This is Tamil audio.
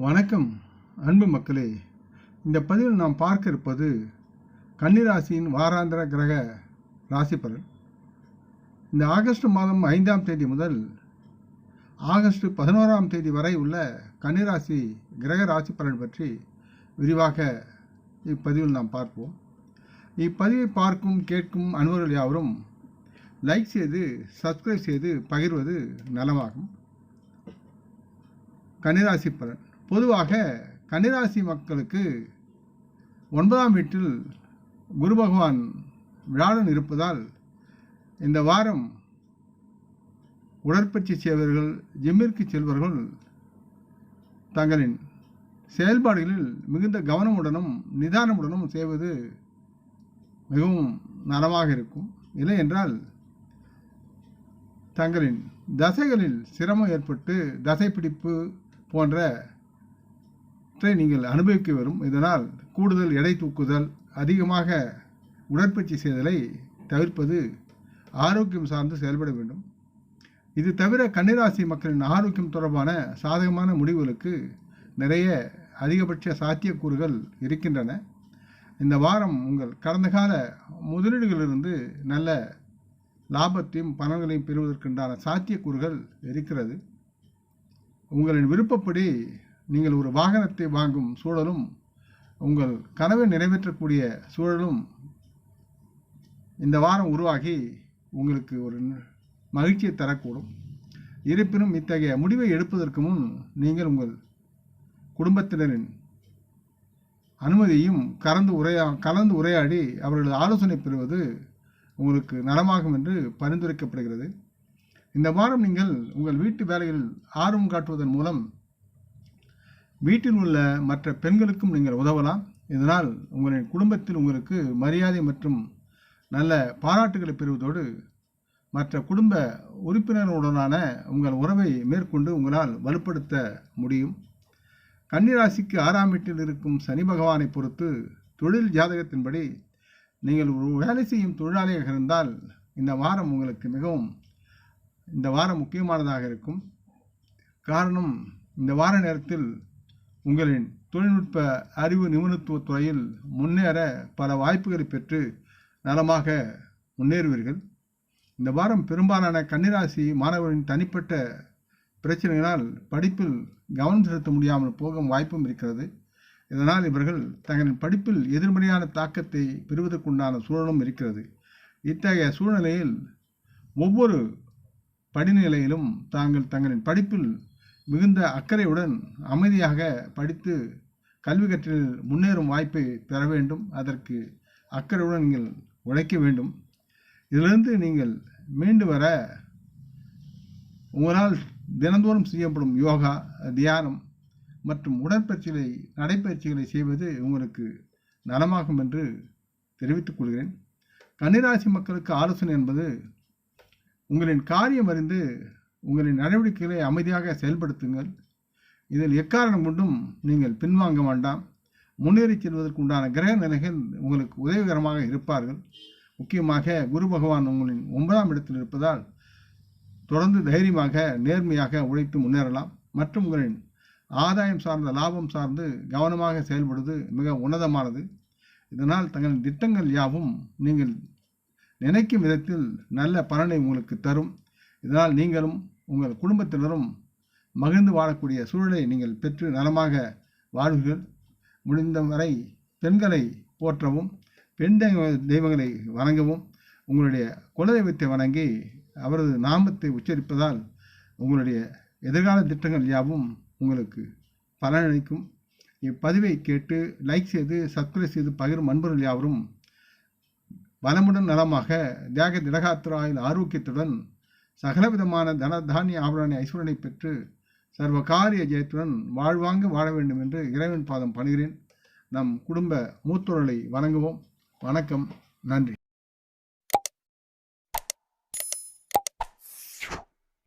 வணக்கம் அன்பு மக்களே. இந்த பதிவில் நாம் பார்க்க இருப்பது கன்னிராசியின் வாராந்திர கிரக ராசி பலன். இந்த ஆகஸ்ட் மாதம் 5ஆம் தேதி முதல் ஆகஸ்ட் 11ஆம் தேதி வரை உள்ள கன்னிராசி கிரக ராசி பலன் பற்றி விரிவாக இப்பதிவில் நாம் பார்ப்போம். இப்பதிவை பார்க்கும் கேட்கும் அன்பர்கள் யாவரும் லைக் செய்து சப்ஸ்கிரைப் செய்து பகிர்வது நலமாகும். கன்னிராசி பலன். பொதுவாக கன்னிராசி மக்களுக்கு 9ஆம் வீட்டில் குரு பகவான் வியாழன் இருப்பதால் இந்த வாரம் உடற்பயிற்சி செய்வர்கள், ஜிம்மிற்கு செல்வர்கள் தங்களின் செயல்பாடுகளில் மிகுந்த கவனமுடனும் நிதானமுடனும் செய்வது மிகவும் நலமாக இருக்கும். இல்லை என்றால் தங்களின் தசைகளில் சிரமம் ஏற்பட்டு தசைப்பிடிப்பு போன்ற நீங்கள் அனுபவிக்க வரும். இதனால் கூடுதல் எடை தூக்குதல், அதிகமாக உடற்பயிற்சி செய்தலை தவிர்ப்பது ஆரோக்கியம் சார்ந்து செயல்பட வேண்டும். இது தவிர கன்னிராசி மக்களின் ஆரோக்கியம் தொடர்பான சாதகமான முடிவுகளுக்கு நிறைய அதிகபட்ச சாத்தியக்கூறுகள் இருக்கின்றன. இந்த வாரம் உங்கள் கடந்த கால முதலீடுகளிலிருந்து நல்ல லாபத்தையும் பணங்களையும் பெறுவதற்குண்டான சாத்தியக்கூறுகள் இருக்கிறது. உங்களின் விருப்பப்படி நீங்கள் ஒரு வாகனத்தை வாங்கும் சூழலும், உங்கள் கனவை நிறைவேற்றக்கூடிய சூழலும் இந்த வாரம் உருவாகி உங்களுக்கு ஒரு மகிழ்ச்சியை தரக்கூடும். இருப்பினும் இத்தகைய முடிவை எடுப்பதற்கு முன் நீங்கள் உங்கள் குடும்பத்தினரின் அனுமதியும் கலந்து உரையாடி அவர்களது ஆலோசனை பெறுவது உங்களுக்கு நலமாகும் என்று பரிந்துரைக்கப்படுகிறது. இந்த வாரம் நீங்கள் உங்கள் வீட்டு வேலைகளில் ஆர்வம் காட்டுவதன் மூலம் வீட்டில் உள்ள மற்ற பெண்களுக்கும் நீங்கள் உதவலாம். இதனால் உங்களின் குடும்பத்தில் உங்களுக்கு மரியாதை மற்றும் நல்ல பாராட்டுகளை பெறுவதோடு மற்ற குடும்ப உறுப்பினர்களுடனான உங்கள் உறவை மேற்கொண்டு உங்களால் வலுப்படுத்த முடியும். கன்னிராசிக்கு 6ஆம் வீட்டில் இருக்கும் சனி பகவானை பொறுத்து தொழில் ஜாதகத்தின்படி நீங்கள் ஒரு வேலை செய்யும் தொழிலாளியாக இருந்தால் இந்த வாரம் உங்களுக்கு மிகவும் முக்கியமானதாக இருக்கும். காரணம், இந்த வார நேரத்தில் உங்களின் தொழில்நுட்ப அறிவு நிபுணத்துவ துறையில் முன்னேற பல வாய்ப்புகளை பெற்று நலமாக முன்னேறுவீர்கள். இந்த வாரம் பெரும்பாலான கன்னிராசி மாணவர்களின் தனிப்பட்ட பிரச்சனைகளால் படிப்பில் கவனம் செலுத்த முடியாமல் போகும் வாய்ப்பும் இருக்கிறது. இதனால் இவர்கள் தங்களின் படிப்பில் எதிர்மறையான தாக்கத்தை பெறுவதற்குண்டான சூழலும் இருக்கிறது. இத்தகைய சூழ்நிலையில் ஒவ்வொரு படிநிலையிலும் தங்களின் படிப்பில் மிகுந்த அக்கறையுடன் அமைதியாக படித்து கல்வி கற்றலில் முன்னேறும் வாய்ப்பை பெற வேண்டும். அதற்கு அக்கறையுடன் நீங்கள் உழைக்க வேண்டும். இதிலிருந்து நீங்கள் மீண்டு வர உங்களால் தினந்தோறும் செய்யப்படும் யோகா, தியானம் மற்றும் நடைப்பயிற்சிகளை செய்வது உங்களுக்கு நலமாகும் என்று தெரிவித்துக் கொள்கிறேன். கன்னிராசி மக்களுக்கு ஆலோசனை என்பது, உங்களின் காரியம் அறிந்து உங்களின் நடவடிக்கைகளை அமைதியாக செயல்படுத்துங்கள். இதில் எக்காரணம் கொண்டும் நீங்கள் பின்வாங்க வேண்டாம். முன்னேறி செல்வதற்கு உண்டான கிரக நிலைகள் உங்களுக்கு உதவிகரமாக இருப்பார்கள். முக்கியமாக குரு பகவான் உங்களின் 9ஆம் இடத்தில் இருப்பதால் தொடர்ந்து தைரியமாக நேர்மையாக உழைத்து முன்னேறலாம். மற்றும் உங்களின் ஆதாயம் சார்ந்த லாபம் சார்ந்து கவனமாக செயல்படுவது மிக உன்னதமானது. இதனால் தங்களின் திட்டங்கள் யாவும் நீங்கள் நினைக்கும் விதத்தில் நல்ல பலனை உங்களுக்கு தரும். இதனால் நீங்களும் உங்கள் குடும்பத்தினரும் மகிழ்ந்து வாழக்கூடிய சூழலை நீங்கள் பெற்று நலமாக வாழ்வீர்கள். முடிந்தவரை பெண்களை போற்றவும், பெண் தெய்வங்களை வணங்கவும், உங்களுடைய குலதெய்வத்தை வணங்கி அவரது நாமத்தை உச்சரிப்பதால் உங்களுடைய எதிர்கால திட்டங்கள் யாவும் உங்களுக்கு பலனளிக்கும். இப்பதிவை கேட்டு லைக் செய்து சப்ஸ்கிரைப் செய்து பகிரும் அன்பர்கள் யாவரும் வளமுடன் நலமாக தியாக திடகாத்திராயில் ஆரோக்கியத்துடன் சகலவிதமான தானிய ஆபரண ஐஸ்வரனை பெற்று சர்வ காரிய ஜெயத்துடன் வாழ்வாங்க வாழ வேண்டும் என்று இறைவன் பாதம் பணிகிறேன். நம் குடும்ப மூத்தோர்களை வணங்குவோம். வணக்கம். நன்றி.